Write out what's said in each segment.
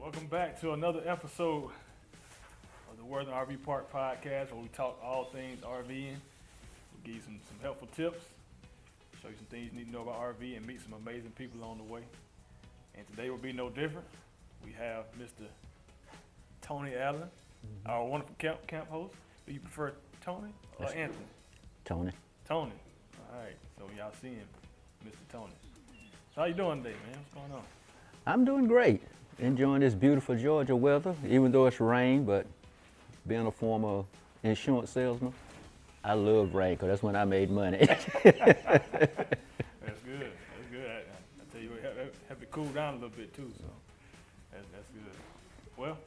Welcome back to another episode of the Warthen RV Park podcast, where we talk all things RVing. We give you some helpful tips, show you some things you need to know about RV, and meet some amazing people along the way. And today will be no different. We have Mr. Tony Allen, our wonderful camp host. Do you prefer Tony or Anthony? Tony. Tony. All right. So y'all see him, Mr. Tony. So how you doing today, man? What's going on? I'm doing great. Enjoying this beautiful Georgia weather, even though it's rain, but being a former insurance salesman, I love rain because that's when I made money. That's good. That's good. I tell you what, have to cool down a little bit too, so that's good. Well,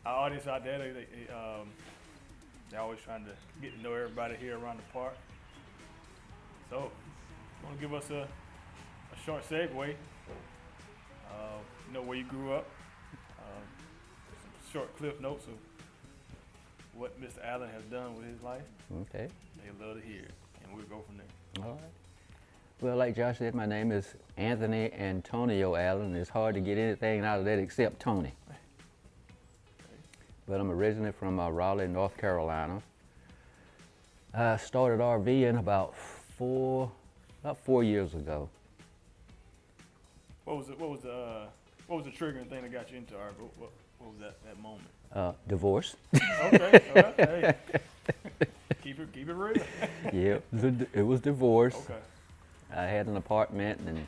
our audience out there, they're always trying to get to know everybody here around the park. So, you want to give us a short segue? Where you grew up, some short clip notes of what Mr. Allen has done with his life. Okay. They love to hear it, and we'll go from there. All right. Well, like Josh said, my name is Anthony Antonio Allen. It's hard to get anything out of that except Tony. Okay. But I'm originally from Raleigh, North Carolina. I started RVing about 4 years ago. What was the triggering thing that got you into RV? What was that moment? Divorce. Okay. All right. Hey. Keep it real. Yeah, it was divorce. Okay. I had an apartment, and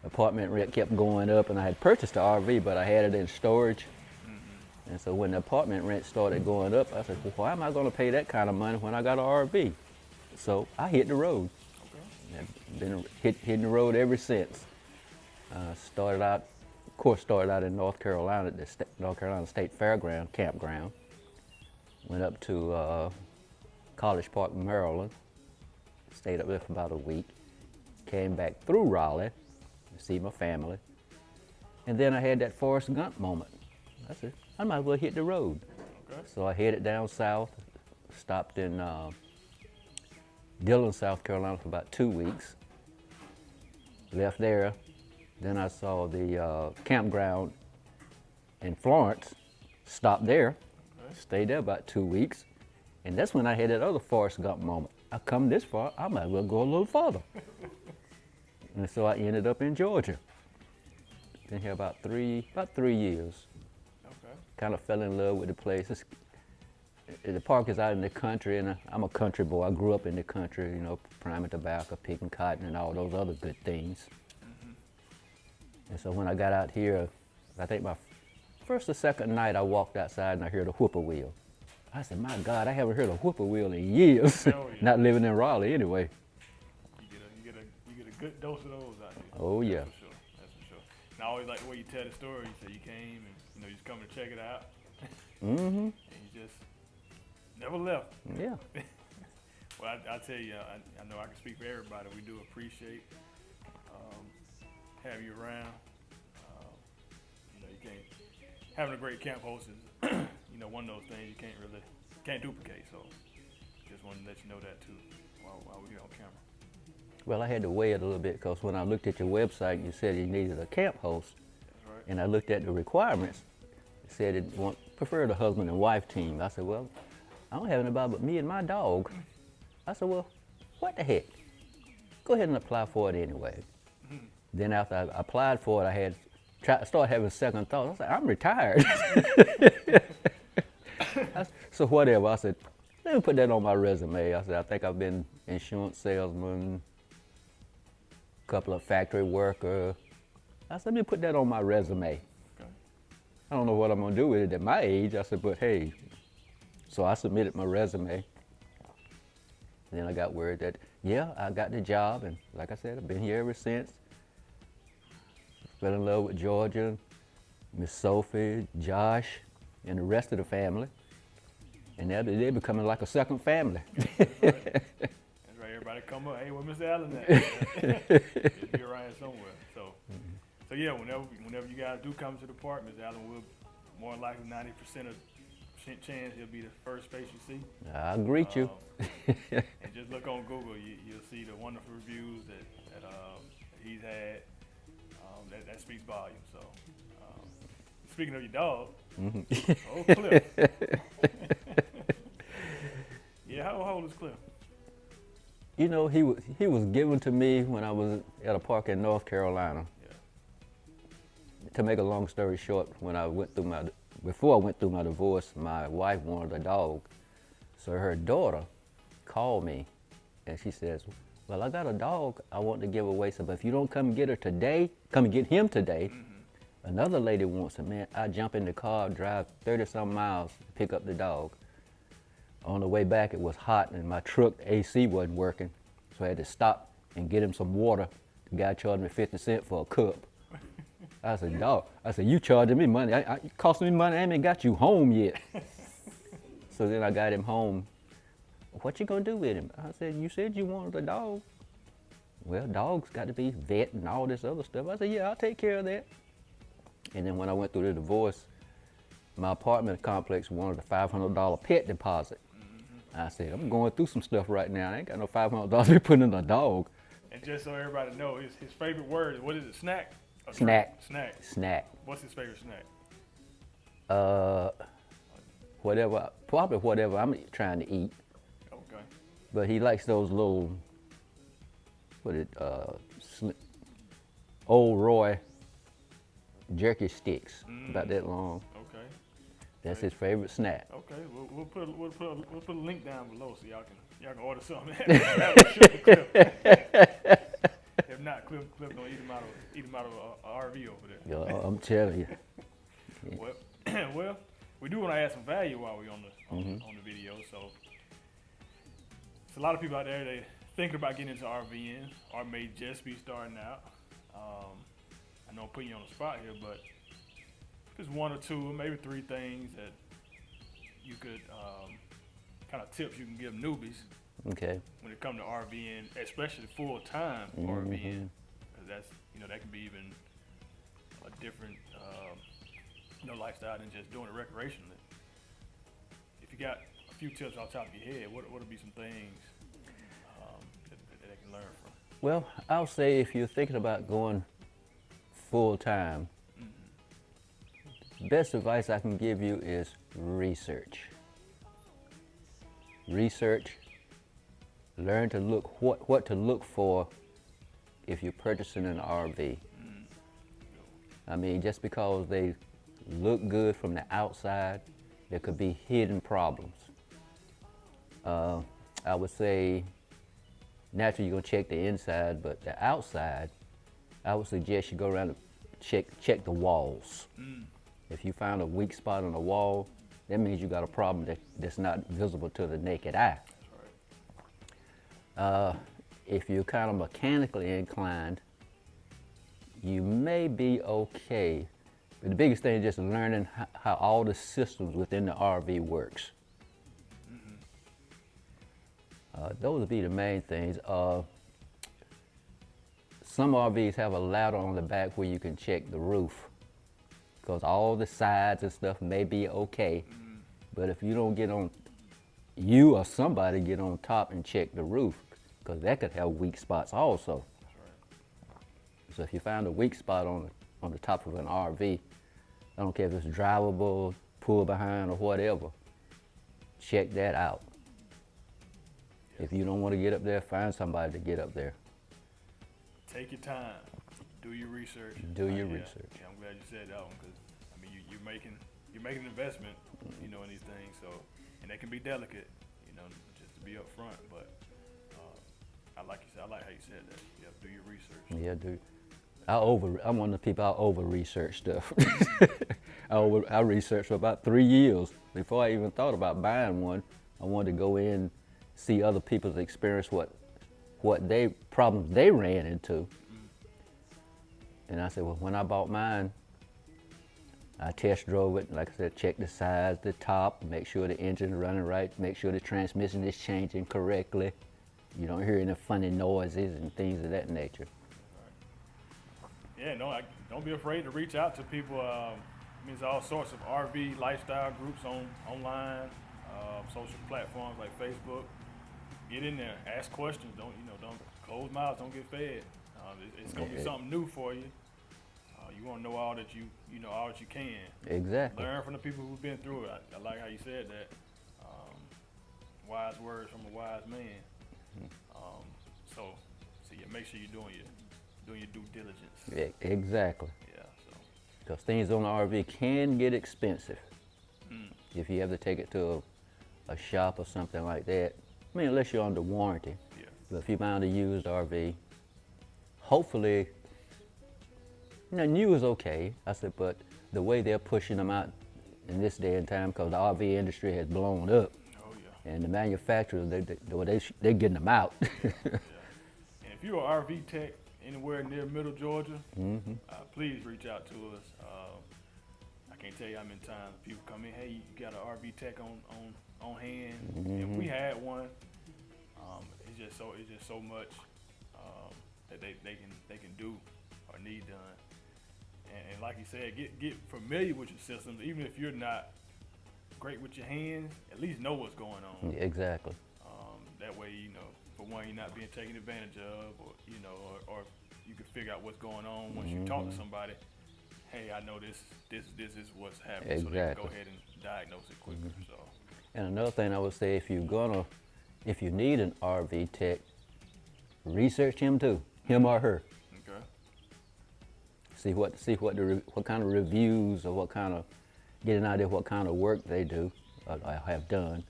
apartment rent kept going up, and I had purchased an RV, but I had it in storage. Mm-hmm. And so when the apartment rent started going up, I said, well, why am I going to pay that kind of money when I got an RV? So I hit the road. Okay. I've been hitting the road ever since. Started out in North Carolina at the North Carolina State Campground. Went up to College Park, Maryland. Stayed up there for about a week. Came back through Raleigh to see my family. And then I had that Forrest Gump moment. I said, I might as well hit the road. Okay. So I headed down south, stopped in Dillon, South Carolina for about 2 weeks. Left there. Then I saw the campground in Florence, stopped there, stayed there about 2 weeks, and that's when I had that other Forrest Gump moment. I come this far, I might as well go a little farther. And so I ended up in Georgia. Been here about 3 years. Okay. Kind of fell in love with the place. The park is out in the country, and I'm a country boy. I grew up in the country, priming tobacco, picking cotton, and all those other good things. And so when I got out here, I think my first or second night, I walked outside and I heard a whippoorwill. I said, my God, I haven't heard a whippoorwill in years. Yeah. Not living in Raleigh anyway. You get a good dose of those out here. Oh yeah. That's for sure. And I always like the way you tell the story. You say you came and you just come to check it out. Mm-hmm. And you just never left. Yeah. Well, I tell you, I know I can speak for everybody. We do appreciate having you around. You can't, having a great camp host is, one of those things you can't duplicate. So, just wanted to let you know that too while we're here on camera. Well, I had to weigh it a little bit because when I looked at your website, you said you needed a camp host. That's right. And I looked at the requirements. It said it preferred a husband and wife team. I said, well, I don't have anybody but me and my dog. I said, well, what the heck? Go ahead and apply for it anyway. Then after I applied for it, I started having second thoughts. I was like, I'm retired. So whatever, I said, let me put that on my resume. I said, I think I've been insurance salesman, a couple of factory worker. I said, let me put that on my resume. Okay. I don't know what I'm gonna do with it at my age. I said, but hey. So I submitted my resume. And then I got word that, yeah, I got the job. And like I said, I've been here ever since. Fell in love with Georgia, Miss Sophie, Josh, and the rest of the family. And they're becoming like a second family. That's right. Everybody come up. Hey, where Mr. Allen at? Be around somewhere. So yeah, whenever you guys do come to the park, Mr. Allen will more likely 90% of chance he'll be the first face you see. I'll greet you. And just look on Google, you'll see the wonderful reviews that he's had. That speaks volumes. So speaking of your dog, Mhm. oh Cliff. Yeah, how old is Cliff? You know, he was given to me when I was at a park in North Carolina. Yeah. To make a long story short, before I went through my divorce, my wife wanted a dog. So her daughter called me and she says, well, I got a dog I want to give away. So, but if you don't come get him today, another lady wants him. Man, I jump in the car, drive 30-some miles to pick up the dog. On the way back, it was hot and my truck AC wasn't working. So I had to stop and get him some water. The guy charged me 50 cents for a cup. I said, dog, you charging me money. It cost me money, I ain't even got you home yet. So then I got him home. What you gonna do with him? I said, you said you wanted a dog. Well, dogs got to be vet and all this other stuff. I said, yeah, I'll take care of that. And then when I went through the divorce, my apartment complex wanted a $500 pet deposit. I said, I'm going through some stuff right now. I ain't got no $500 to put in a dog. And just so everybody knows, his favorite word, what is it, snack? Or Snack. Snack. Snack. What's his favorite snack? Probably whatever I'm trying to eat. Okay. But he likes those little, Old Roy jerky sticks, about that long. Okay. That's his favorite snack. Okay. We'll put a link down below so y'all can order something. Have a sugar Cliff. If not, Cliff gonna eat him out of a RV over there. Yeah, I'm telling you. Well, we do want to add some value while we're on the video. So, it's a lot of people out there they thinking about getting into RVing or may just be starting out. I know I'm putting you on the spot here, but just one or two, maybe three things that you could kind of tips you can give newbies Okay. when it comes to RVing, especially full time RVing, because that can be even a different lifestyle than just doing it recreationally. If you got a few tips off the top of your head, what would be some things that they can learn from? Well, I'll say if you're thinking about going full time, best advice I can give you is research. Research, learn to look what to look for if you're purchasing an RV. I mean, just because they look good from the outside, there could be hidden problems. I would say, naturally you're gonna check the inside, but the outside, I would suggest you go around and check the walls. If you find a weak spot on the wall, that means you got a problem that's not visible to the naked eye. If you're kind of mechanically inclined, you may be okay. But the biggest thing is just learning how all the systems within the RV works. Those would be the main things. Some RVs have a ladder on the back where you can check the roof, because all the sides and stuff may be okay. But if you don't get on, you or somebody get on top and check the roof, because that could have weak spots also. So if you find a weak spot on the top of an RV, I don't care if it's drivable, pull behind or whatever, check that out. If you don't want to get up there, find somebody to get up there. Take your time, do your research. Do your research. Yeah, I'm glad you said that one, because I mean you're making an investment, in these things. So, and they can be delicate, just to be upfront. But I like how you said that. Yeah, do your research. Yeah, dude. I'm one of the people, I over-research stuff. I researched for about 3 years. Before I even thought about buying one, I wanted to go in, see other people's experience, problems they ran into. And I said, well, when I bought mine, I test drove it, like I said, check the sides, the top, make sure the engine's running right, make sure the transmission is changing correctly. You don't hear any funny noises and things of that nature. Yeah, don't be afraid to reach out to people. There's all sorts of RV lifestyle groups online, social platforms like Facebook. Get in there, ask questions. Don't close mouths, don't get fed. It's gonna be something new for you. You want to know all that you know all that you can. Exactly. Learn from the people who've been through it. I like how you said that. Wise words from a wise man. So yeah, make sure you're doing your due diligence. Exactly. Yeah. So. Because things on the RV can get expensive if you have to take it to a shop or something like that. I mean, unless you're under warranty. Yeah. But if you're buying a used RV, hopefully, new is okay. I said, but the way they're pushing them out in this day and time, because the RV industry has blown up, Oh yeah. and the manufacturers, they're getting them out. Yeah. And if you're an RV tech anywhere near Middle Georgia, please reach out to us. I can't tell you how many times people come in, hey, you got an RV tech on hand. If we had one, it's just so much that they can do or need done. And like you said, get familiar with your systems, even if you're not great with your hands. At least know what's going on. Exactly. That way, for one, you're not being taken advantage of, or you can figure out what's going on once you talk to somebody. Hey, I know this is what's happening, so they can go ahead and diagnose it quicker. So. And another thing I would say, if you need an RV tech, research him too, him or her. Okay. See what kind of reviews or get an idea of what kind of work they do or have done.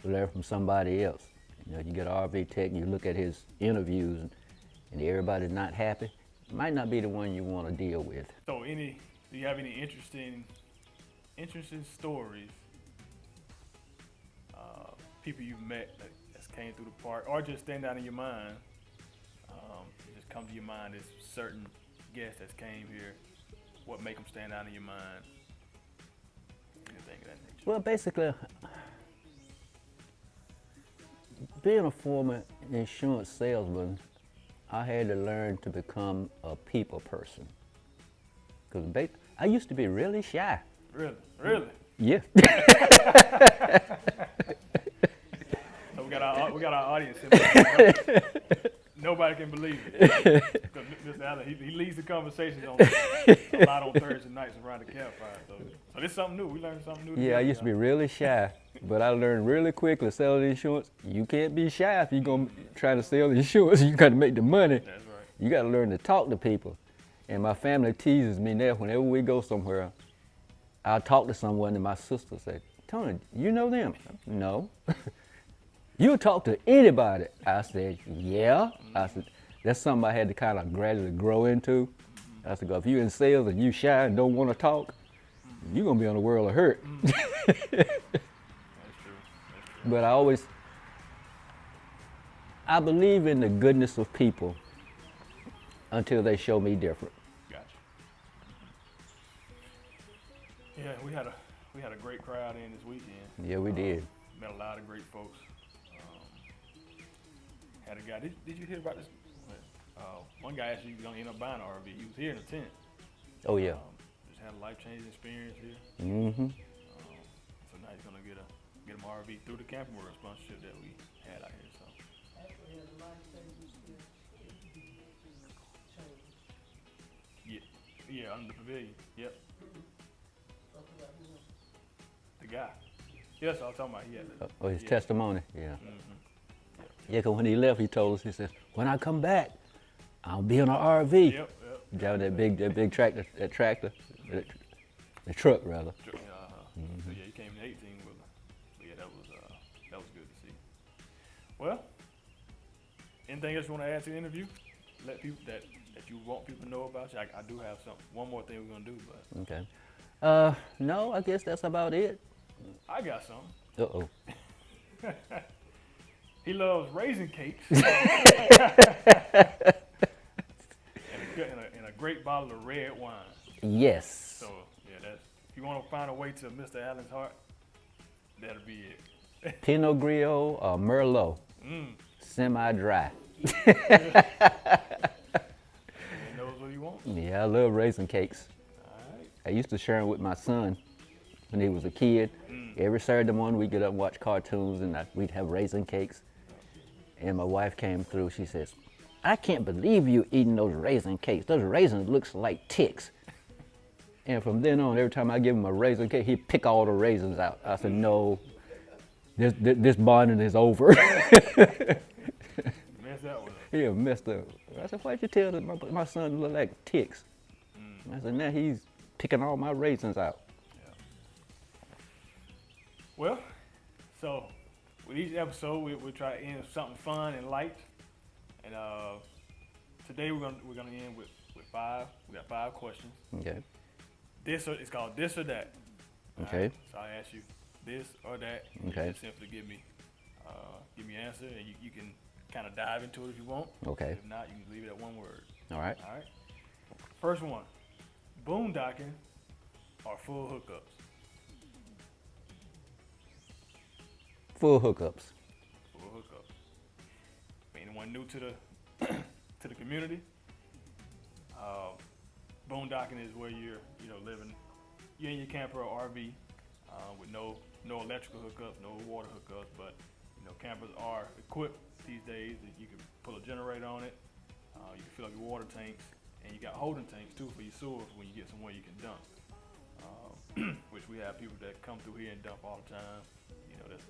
Learn from somebody else. You get an RV tech and you look at his interviews and everybody's not happy. It might not be the one you want to deal with. So do you have any interesting stories, people you've met that's came through the park, or just stand out in your mind, just come to your mind as certain guests that came here, what make them stand out in your mind, anything of that nature? Well, basically, being a former insurance salesman, I had to learn to become a people person. Because I used to be really shy. Really? Yeah. So we got our audience here. Nobody can believe it. Because Mr. Allen, he leads the conversations a lot on Thursday nights around the campfire. So this is something new. We learned something new. Yeah, I used to be really shy, but I learned really quickly selling insurance. You can't be shy if you're gonna try to sell insurance. You got to make the money. That's right. You got to learn to talk to people. And my family teases me now. Whenever we go somewhere, I'll talk to someone, and my sister say, "Tony, you know them?" No. You talk to anybody? I said, yeah. I said, that's something I had to kind of gradually grow into. I said, if you're in sales and you shy and don't want to talk, you're going to be on the world of hurt. That's true. But I believe in the goodness of people until they show me different. Gotcha. Yeah, we had a great crowd in this weekend. Yeah, we did. Met a lot of great folks. Had a guy. Did you hear about this? One guy actually gonna end up buying an RV. He was here in a tent. Oh yeah. Just had a life-changing experience here. So now he's gonna get him an RV through the Camping World sponsorship that we had out here. So. Actually, has a life-changing experience. Yeah, under the pavilion. Yep. Talking about him. The guy. Yes, I was talking about. Yeah. His testimony. Yeah. Yeah, because when he left, he told us, he said, when I come back, I'll be on an RV. Yep. Driving that big tractor, the truck rather. So yeah, he came in 18 with her. So yeah, that was good to see. Well, anything else you want to add to the interview? Let people that you want people to know about you. I do have one more thing we're gonna do, but Okay. No, I guess that's about it. I got something. Uh-oh. He loves raisin cakes. and a great bottle of red wine. Yes. So yeah, if you want to find a way to Mr. Allen's heart, that'll be it. Pinot Grillo or Merlot. Semi-dry. He knows what he wants. Yeah, I love raisin cakes. All right. I used to share them with my son when he was a kid. Every Saturday morning we'd get up and watch cartoons and we'd have raisin cakes. And my wife came through, she says, I can't believe you eating those raisin cakes. Those raisins looks like ticks. And from then on, every time I give him a raisin cake, he'd pick all the raisins out. I said, no, this bonding is over. Mess that one up. He messed up. I said, why'd you tell that my son look like ticks? I said, now he's picking all my raisins out. Yeah. Well, so with each episode, we'll try to end with something fun and light. And today we're gonna end with 5. We got 5 questions. Okay. It's called this or that. Okay. Right? So I ask you this or that. Okay. You just simply give me an answer, and you can kind of dive into it if you want. Okay. If not, you can leave it at one word. All right. All right. First one: boondocking or full hookups? Full hookups. Full hookups. Anyone new to the to the community? Boondocking is where you're living. You're in your camper or RV with no electrical hookups, no water hookups, but campers are equipped these days that you can put a generator on it. You can fill up your water tanks, and you got holding tanks too for your sewer when you get somewhere you can dump. Which we have people that come through here and dump all the time. That's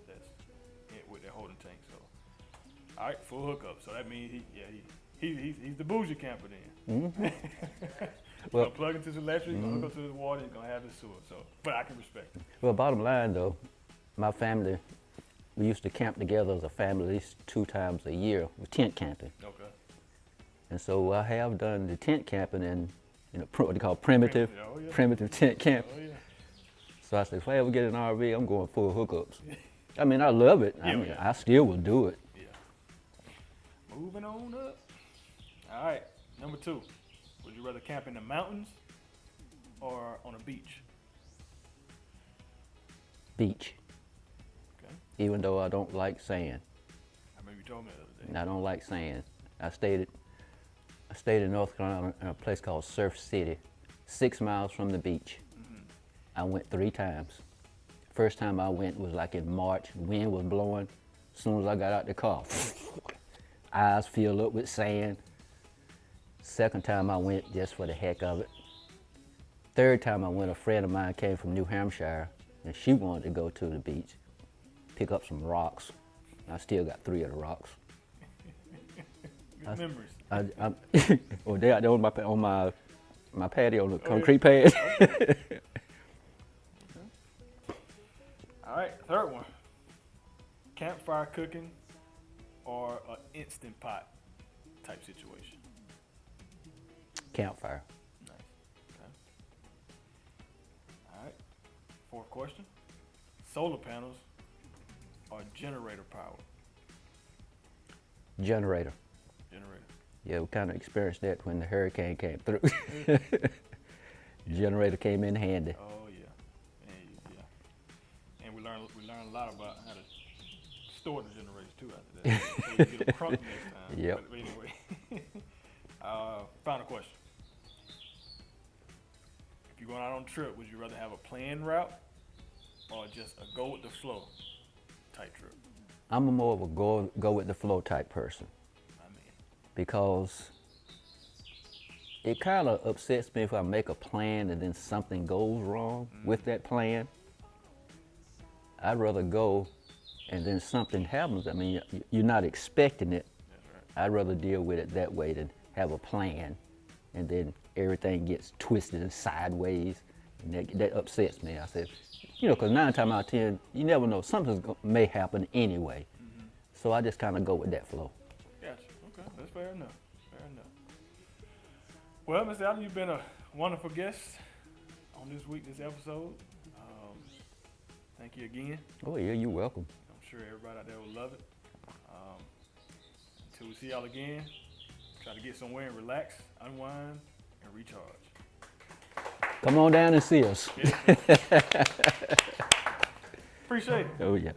it with their holding tanks. So, all right, full hookup. So that means he's the bougie camper then. Mm-hmm. Well, gonna plug into his electric, gonna hook up to his water, and gonna have his sewer. So, but I can respect it. Well, bottom line though, my family, we used to camp together as a family at least 2 times a year with tent camping. Okay. And so I have done the tent camping and what they call primitive tent camp. Oh yeah. So I said, if I ever get an RV, I'm going full hookups. I mean, I love it. I still will do it. Yeah. Moving on up. All right, number 2. Would you rather camp in the mountains or on a beach? Beach. Okay. Even though I don't like sand. I remember you told me the other day. I don't like sand. I stayed in North Carolina in a place called Surf City, 6 miles from the beach. Mm-hmm. I went 3 times. First time I went was like in March, wind was blowing. As soon as I got out the car, eyes filled up with sand. Second time I went just for the heck of it. Third time I went, a friend of mine came from New Hampshire and she wanted to go to the beach, pick up some rocks. I still got 3 of the rocks. Good memories. They out there on my patio on the concrete pad. All right, third one. Campfire cooking or an instant pot type situation? Campfire. Nice. Okay. All right. 4th question. Solar panels or generator power? Generator. Generator. Yeah, we kind of experienced that when the hurricane came through. Generator came in handy. Oh yeah. And we learned a lot about how to store the generators too after that. So you get them crunk next time. Yep. But anyway. Final question. If you're going out on a trip, would you rather have a planned route or just a go with the flow type trip? I'm more of a go with the flow type person because it kind of upsets me if I make a plan and then something goes wrong with that plan. I'd rather go and then something happens. I mean, you're not expecting it. That's right. I'd rather deal with it that way than have a plan and then everything gets twisted and sideways. And that upsets me. I said, because 9 times out of 10, you never know. Something may happen anyway. Mm-hmm. So I just kind of go with that flow. Gotcha. Okay, that's fair enough. Fair enough. Well, Mr. Allen, you've been a wonderful guest on this episode. Thank you again. Oh yeah, you're welcome. I'm sure everybody out there will love it. Until we see y'all again, try to get somewhere and relax, unwind, and recharge. Come on down and see us. Appreciate it. Oh yeah.